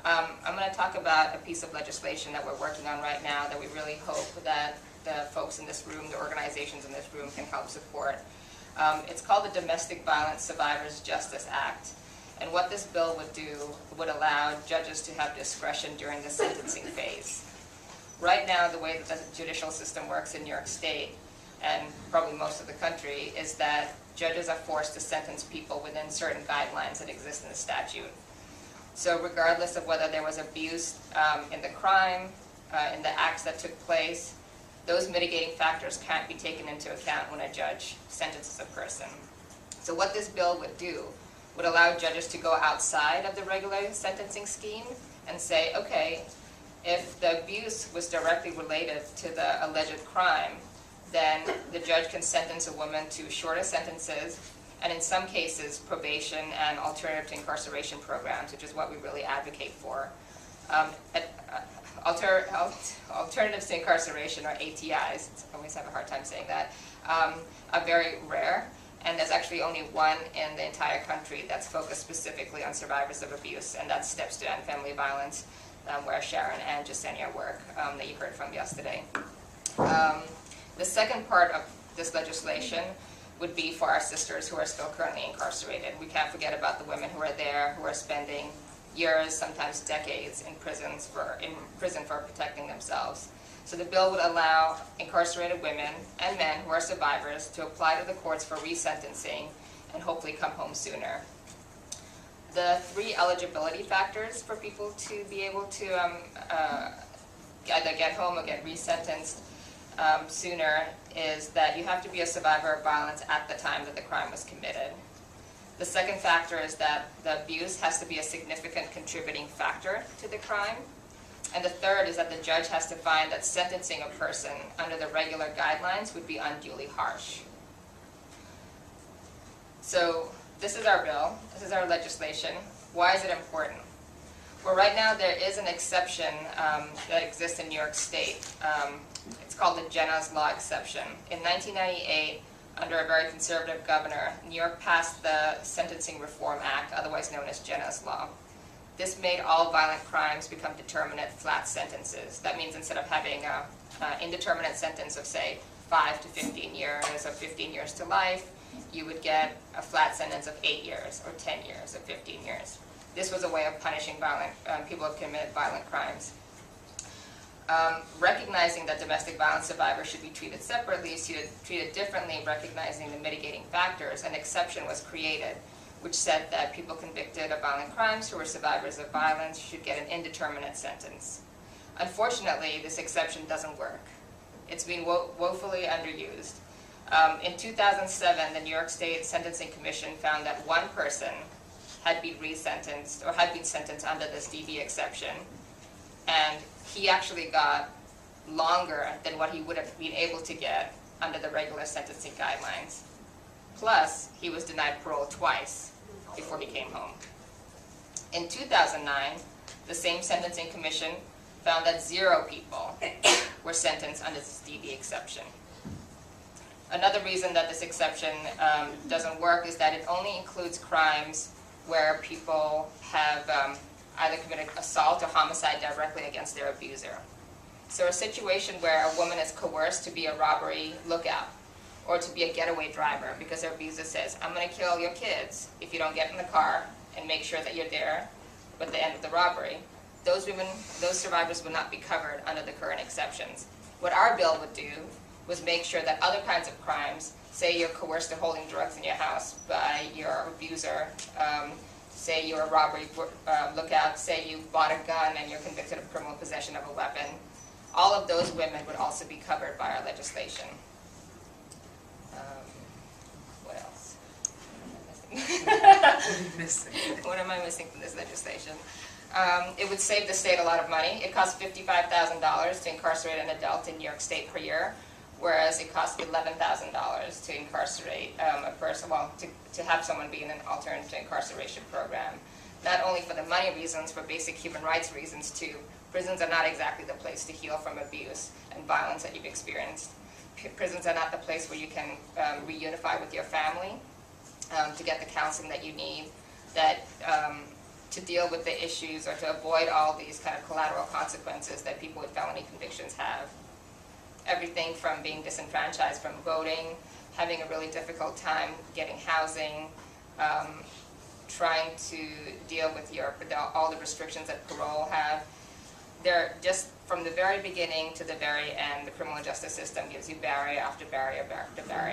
I'm going to talk about a piece of legislation that we're working on right now that we really hope that the folks in this room, the organizations in this room can help support. It's called the Domestic Violence Survivors Justice Act. And what this bill would do would allow judges to have discretion during the sentencing phase. Right now, the way that the judicial system works in New York State, and probably most of the country, is that judges are forced to sentence people within certain guidelines that exist in the statute. So regardless of whether there was abuse in the crime, in the acts that took place, those mitigating factors can't be taken into account when a judge sentences a person. So what this bill would do would allow judges to go outside of the regular sentencing scheme and say, okay, if the abuse was directly related to the alleged crime, then the judge can sentence a woman to shorter sentences, and in some cases, probation and alternative to incarceration programs, which is what we really advocate for. Alternatives to incarceration, or ATIs, I always have a hard time saying that, are very rare, and there's actually only one in the entire country that's focused specifically on survivors of abuse, and that's Steps to End Family Violence, where Sharon and Jasenia work, that you heard from yesterday. The second part of this legislation would be for our sisters who are still currently incarcerated. We can't forget about the women who are there, who are spending years, sometimes decades, in prison for protecting themselves. So the bill would allow incarcerated women and men who are survivors to apply to the courts for resentencing and hopefully come home sooner. The three eligibility factors for people to be able to either get home or get resentenced sooner is that you have to be a survivor of violence at the time that the crime was committed. The second factor is that the abuse has to be a significant contributing factor to the crime. And the third is that the judge has to find that sentencing a person under the regular guidelines would be unduly harsh. So this is our bill. This is our legislation. Why is it important? Well, right now there is an exception that exists in New York State. It's called the Jenna's Law exception. In 1998, under a very conservative governor, New York passed the Sentencing Reform Act, otherwise known as Jenna's Law. This made all violent crimes become determinate flat sentences. That means instead of having an indeterminate sentence of, say, 5 to 15 years or 15 years to life, you would get a flat sentence of 8 years or 10 years or 15 years. This was a way of punishing people who committed violent crimes. Recognizing that domestic violence survivors should be treated separately, treated differently, recognizing the mitigating factors, an exception was created which said that people convicted of violent crimes who were survivors of violence should get an indeterminate sentence. Unfortunately, this exception doesn't work. It's been woefully underused. In 2007, the New York State Sentencing Commission found that one person had been resentenced or had been sentenced under this DV exception, and he actually got longer than what he would have been able to get under the regular sentencing guidelines. Plus, he was denied parole twice before he came home. In 2009, the same sentencing commission found that 0 people were sentenced under this DV exception. Another reason that this exception doesn't work is that it only includes crimes where people have either committed assault or homicide directly against their abuser. So a situation where a woman is coerced to be a robbery lookout or to be a getaway driver because her abuser says, I'm going to kill your kids if you don't get in the car and make sure that you're there at the end of the robbery, those survivors would not be covered under the current exceptions. What our bill would do was make sure that other kinds of crimes, say you're coerced to holding drugs in your house by your abuser, say you're a robbery lookout, say you bought a gun and you're convicted of criminal possession of a weapon, all of those women would also be covered by our legislation. What else? What am I missing from this legislation? It would save the state a lot of money. It costs $55,000 to incarcerate an adult in New York State per year, whereas it costs $11,000 to incarcerate a person, well, to have someone be in an alternative to incarceration program. Not only for the money reasons, for basic human rights reasons too. Prisons are not exactly the place to heal from abuse and violence that you've experienced. Prisons are not the place where you can reunify with your family to get the counseling that you need, that to deal with the issues or to avoid all these kind of collateral consequences that people with felony convictions have. Everything from being disenfranchised from voting, having a really difficult time getting housing, trying to deal with all the restrictions that parole have. They're just from the very beginning to the very end, the criminal justice system gives you barrier after barrier after barrier.